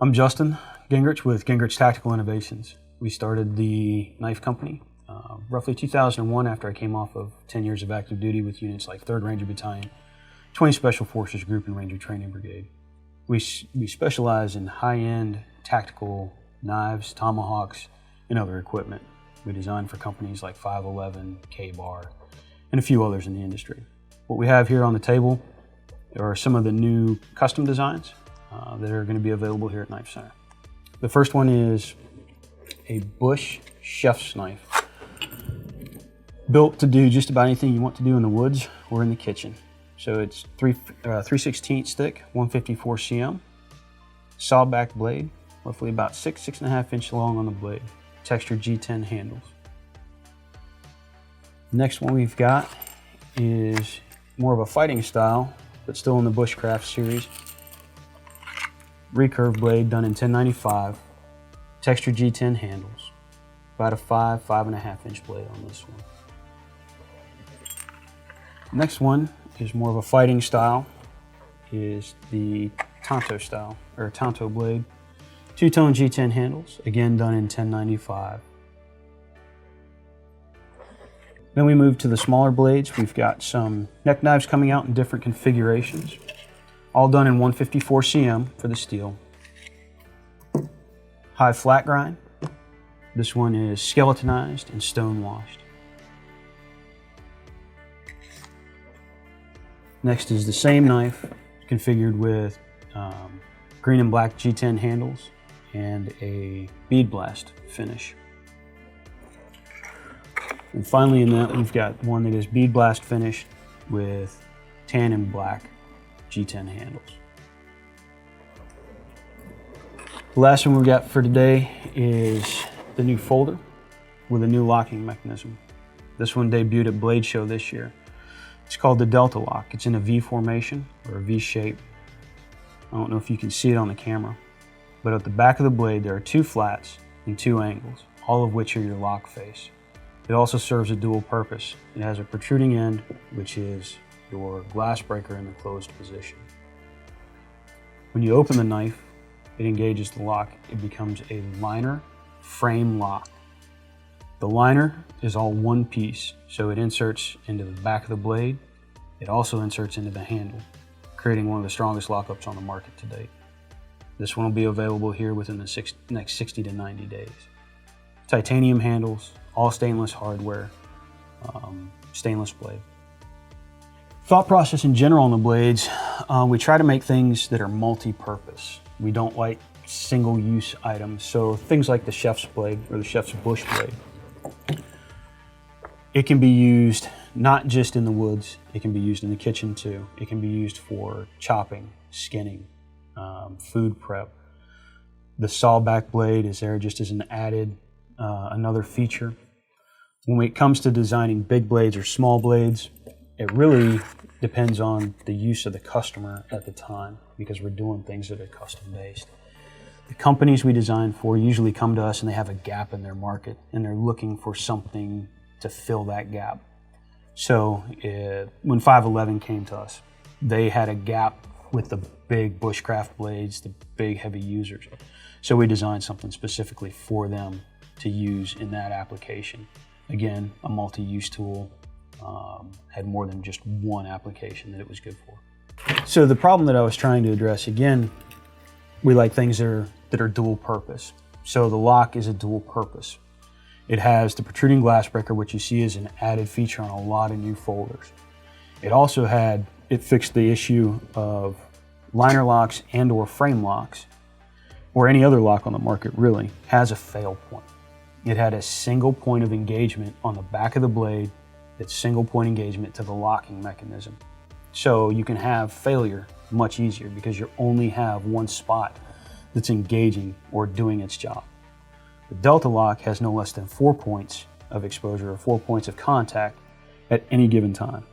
I'm Justin Gingrich with Gingrich Tactical Innovations. We started the knife company roughly 2001 after I came off of 10 years of active duty with units like 3rd Ranger Battalion, 20 Special Forces Group, and Ranger Training Brigade. We specialize in high-end tactical knives, tomahawks, and other equipment. We design for companies like 511, K-Bar, and a few others in the industry. What we have here on the table are some of the new custom designs that are going to be available here at KnifeCenter. The first one is a Bush chef's knife, built to do just about anything you want to do in the woods or in the kitchen. So it's 3/16 stick, 154 cm, sawback blade, roughly about 6.5 inch long on the blade, textured G10 handles. The next one we've got is more of a fighting style, but still in the Bushcraft series. Recurve blade done in 1095, textured G10 handles, about a 5.5 inch blade on this one. Next one is more of a fighting style, is the Tonto style, or Tonto blade. 2-tone G10 handles, again done in 1095. Then we move to the smaller blades. We've got some neck knives coming out in different configurations, all done in 154 cm for the steel. High flat grind. This one is skeletonized and stone washed. Next is the same knife, configured with green and black G10 handles and a bead blast finish. And finally in that, we've got one that is bead blast finished with tan and black G10 handles. The last one we've got for today is the new folder with a new locking mechanism. This one debuted at Blade Show this year. It's called the Delta Lock. It's in a V formation, or a V shape. I don't know if you can see it on the camera, but at the back of the blade there are 2 flats and 2 angles, all of which are your lock face. It also serves a dual purpose. It has a protruding end, which is your glass breaker in the closed position. When you open the knife, it engages the lock. It becomes a liner frame lock. The liner is all one piece, so it inserts into the back of the blade. It also inserts into the handle, creating one of the strongest lockups on the market to date. This one will be available here within the next 60 to 90 days. Titanium handles, all stainless hardware, stainless blade. Thought process in general on the blades, we try to make things that are multi-purpose. We don't like single-use items, so things like the chef's blade or the chef's bush blade. It can be used not just in the woods, it can be used in the kitchen too. It can be used for chopping, skinning, food prep. The sawback blade is there just as an added, another feature. When it comes to designing big blades or small blades, it really depends on the use of the customer at the time, because we're doing things that are custom based. The companies we design for usually come to us and they have a gap in their market and they're looking for something to fill that gap. So when 511 came to us, they had a gap with the big bushcraft blades, the big heavy users. So we designed something specifically for them to use in that application. Again, a multi-use tool, had more than just one application that it was good for. So the problem that I was trying to address, again, we like things that are dual purpose. So the lock is a dual purpose. It has the protruding glass breaker, which you see is an added feature on a lot of new folders. It fixed the issue of liner locks and or frame locks, or any other lock on the market really, has a fail point. It had a single point of engagement on the back of the blade, that single point engagement to the locking mechanism. So you can have failure much easier because you only have one spot that's engaging or doing its job. The Delta Lock has no less than 4 points of exposure or 4 points of contact at any given time.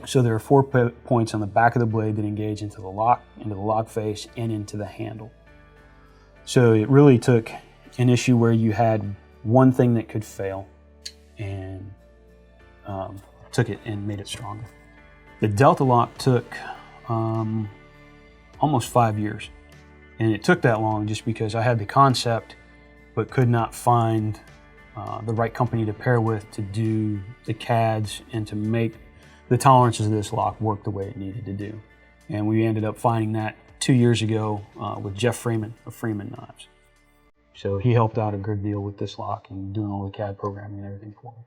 So there are 4 points on the back of the blade that engage into the lock face, and into the handle. So it really took an issue where you had one thing that could fail and took it and made it stronger. The Delta Lock took almost 5 years. And it took that long just because I had the concept, but could not find the right company to pair with to do the CADs and to make the tolerances of this lock work the way it needed to do. And we ended up finding that 2 years ago with Jeff Freeman of Freeman Knives. So he helped out a good deal with this lock and doing all the CAD programming and everything for me.